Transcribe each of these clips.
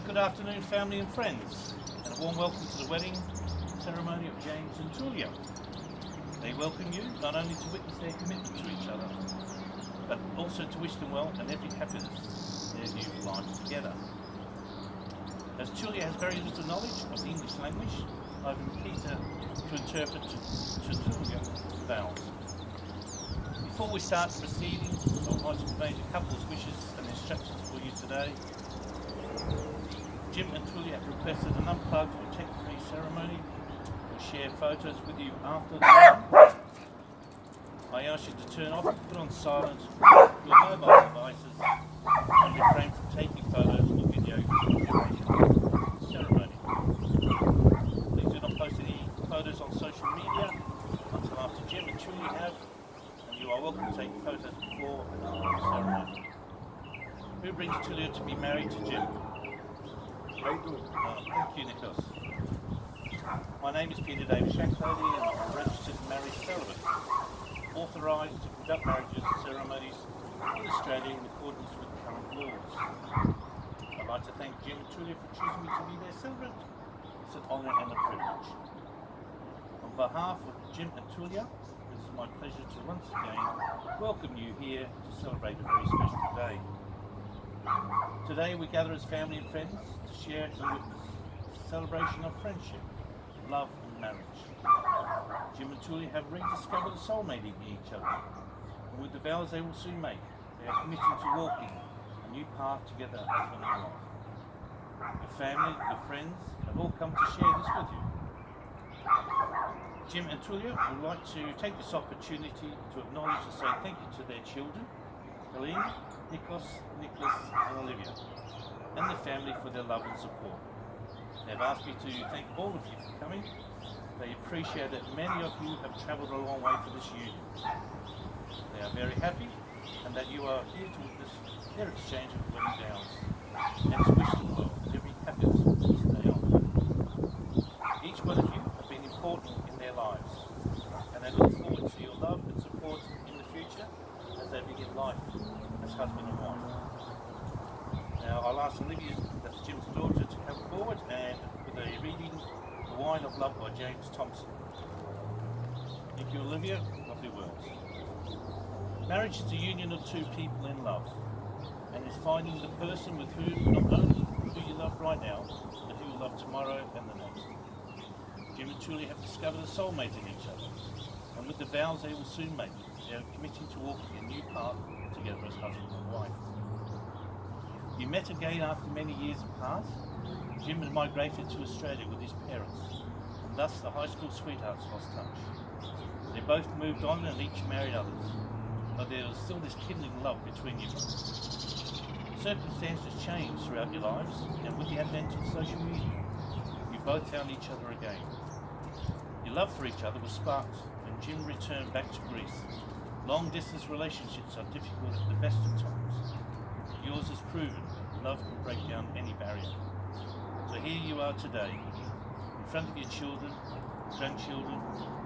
Good afternoon, family and friends, and a warm welcome to the wedding ceremony of James and Julia. They welcome you not only to witness their commitment to each other, but also to wish them well and every happiness in their new lives together. As Julia has very little knowledge of the English language, I've been Peter to interpret to Julia vows. Before we start the proceedings, I would like to convey the couple's wishes and instructions for you today. Jim and Julia have requested an unplugged or tech-free ceremony. We'll share photos with you after the wedding. I ask you to turn off and put on silent your mobile devices and refrain from taking photos or video during the ceremony. Please do not post any photos on social media until after Jim and Julia have, and you are welcome to take photos before and after the ceremony. Who brings Julia to be married to Jim? I do. Thank you, Nicholas. My name is Peter David Shackfody and I'm a registered marriage celibate, authorised to conduct marriages and ceremonies in Australia in accordance with current laws. I'd like to thank Jim and Julia for choosing me to be their celebrant. It's an honour and a privilege. On behalf of Jim and Julia, it is my pleasure to once again welcome you here to celebrate a very special day. Today we gather as family and friends to share and witness the celebration of friendship, love and marriage. Jim and Julia have rediscovered a soulmate in each other, and with the vows they will soon make, they are committing to walking a new path together as husband and wife. Your family, your friends have all come to share this with you. Jim and Julia would like to take this opportunity to acknowledge and say thank you to their children, Helene, Nicholas and Olivia, and the family for their love and support. They've asked me to thank all of you for coming. They appreciate that many of you have travelled a long way for this union. They are very happy and that you are here to witness their exchange of wedding vows and to wish them well every happiness from this day on. Each one of you have been important in their lives, and they look forward to your love and support in the future as they begin life as husband and wife. Now I'll ask Olivia, that's Jim's daughter, to come forward and with a reading The Wine of Love by James Thompson. Thank you, Olivia. Lovely words. Marriage is the union of two people in love, and is finding the person with whom not only who you love right now, but who you love tomorrow and the next. Jim and Julia have discovered a soulmate in each other, and with the vows they will soon make, they are committing to walking a new path together as husband and wife. You met again after many years have passed. Jim had migrated to Australia with his parents, and thus the high school sweethearts lost touch. They both moved on and each married others, but there was still this kindling love between you both. Circumstances changed throughout your lives, and with the advent of social media, you both found each other again. Your love for each other was sparked when Jim returned back to Greece. Long-distance relationships are difficult at the best of times. Yours has proven that love can break down any barrier. So here you are today, in front of your children, grandchildren,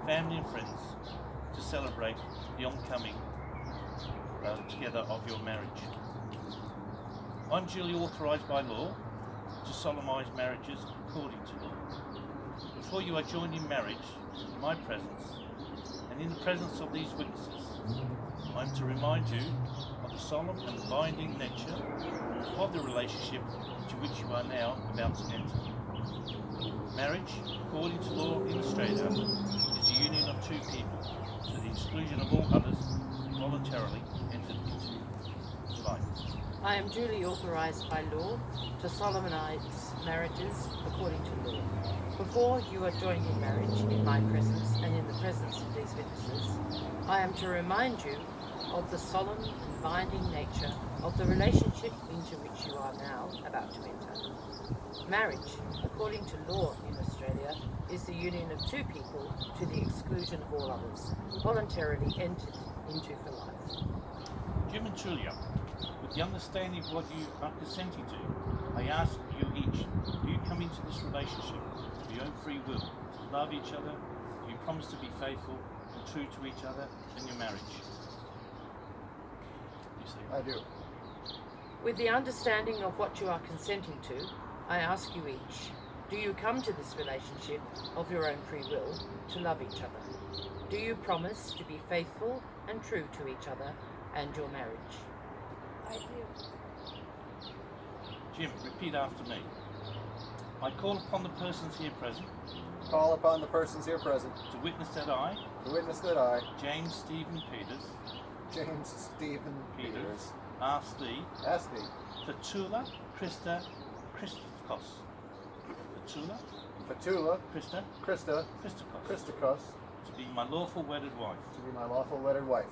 family and friends, to celebrate the oncoming together of your marriage. I'm duly authorised by law to solemnise marriages according to law. Before you are joined in marriage, in my presence, and in the presence of these witnesses, I am to remind you of the solemn and binding nature of the relationship into which you are now about to enter. Marriage, according to law in Australia, is a union of two people, to the exclusion of all others voluntarily entered into life. I am duly authorised by law to solemnise marriages according to law. Before you are joined in marriage in my presence and in the presence of these witnesses, I am to remind you of the solemn and binding nature of the relationship into which you are now about to enter. Marriage, according to law in Australia, is the union of two people to the exclusion of all others, voluntarily entered into for life. Jim and Julia, with the understanding of what you are consenting to, I ask you each, do you come into this relationship of your own free will, to love each other? Do you promise to be faithful and true to each other in your marriage? I do. With the understanding of what you are consenting to, I ask you each, do you come to this relationship of your own free will to love each other? Do you promise to be faithful and true to each other and your marriage? I do. Jim, repeat after me. I call upon the persons here present Call upon the persons here present to witness that I, to witness that I, James Stephen Peters, James Stephen Peters, ask thee, ask thee, fatoula Christa Christikos, fatoula Christa Christa Christikos, Christikos, to be my lawful wedded wife. to be my lawful wedded wife.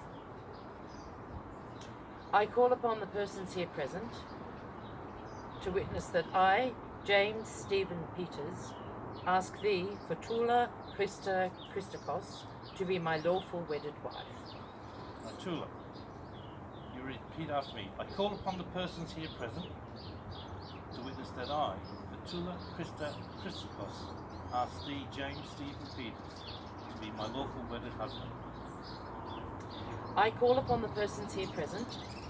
I call upon the persons here present to witness that I, James Stephen Peters, ask thee, fatoula Christa Christikos, to be my lawful wedded wife. Fatoula, you repeat after me. I call upon the persons here present to witness that I, fatoula Christa Christikos, ask thee, James Stephen Peters, to be my lawful wedded husband. I call upon the persons here present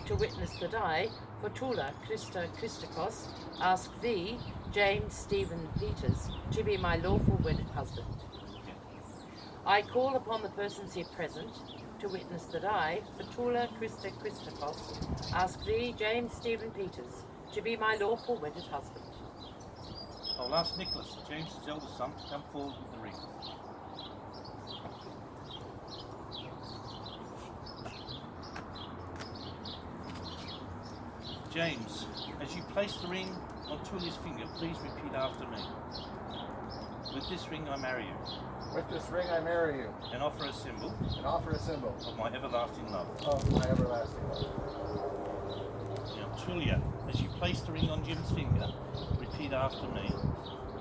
to witness that I, fatoula Christa Christikos, ask thee, James Stephen Peters, to be my lawful wedded husband. I call upon the persons here present to witness that I, fatoula Christa Christikos, ask thee, James Stephen Peters, to be my lawful wedded husband. I'll ask Nicholas, James's eldest son, to come forward with the ring. James, as you place the ring on Tulia's finger, please repeat after me. With this ring I marry you, With this ring I marry you, and offer a symbol and offer a symbol of my everlasting love. of my everlasting love. Now, Tulia, as you place the ring on Jim's finger, repeat after me.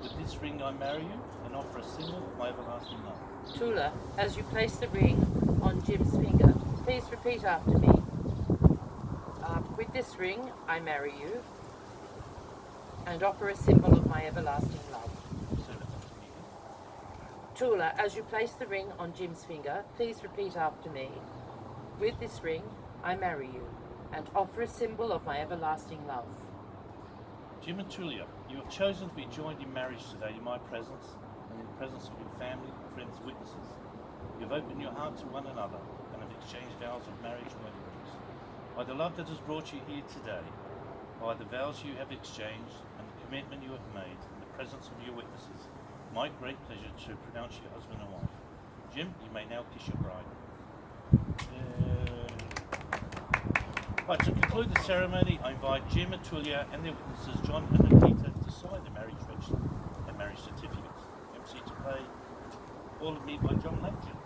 With this ring I marry you, and offer a symbol of my everlasting love. Tula, as you place the ring on Jim's finger, please repeat after me. With this ring, I marry you and offer a symbol of my everlasting love. Say that after me. Tula, as you place the ring on Jim's finger, please repeat after me. With this ring, I marry you and offer a symbol of my everlasting love. Jim and Tulia, you have chosen to be joined in marriage today in my presence and in the presence of your family, friends, witnesses. You have opened your heart to one another and have exchanged vows of marriage and wedding rings. By the love that has brought you here today, by the vows you have exchanged and the commitment you have made in the presence of your witnesses, my great pleasure to pronounce you husband and wife. Jim, you may now kiss your bride. Right, to conclude the ceremony, I invite Jim and Tulia and their witnesses, John and Nikita, to sign the marriage register and marriage certificates. MC to play All of Me by John Legend.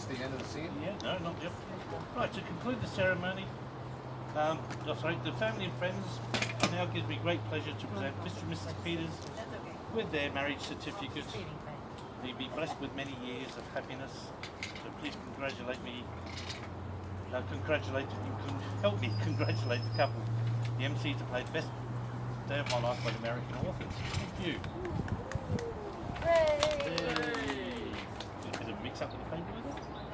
the end of the scene? Yeah, no, not yet. Right, to conclude the ceremony, the family and friends, it now gives me great pleasure to present Mr. and Mrs. Peters with their marriage certificate. May be blessed with many years of happiness. So please congratulate me. Help me congratulate the couple. The MC to play the best day of my life by the American authors. Thank you. Hooray! Yay. Is it a mix up with the paper with it?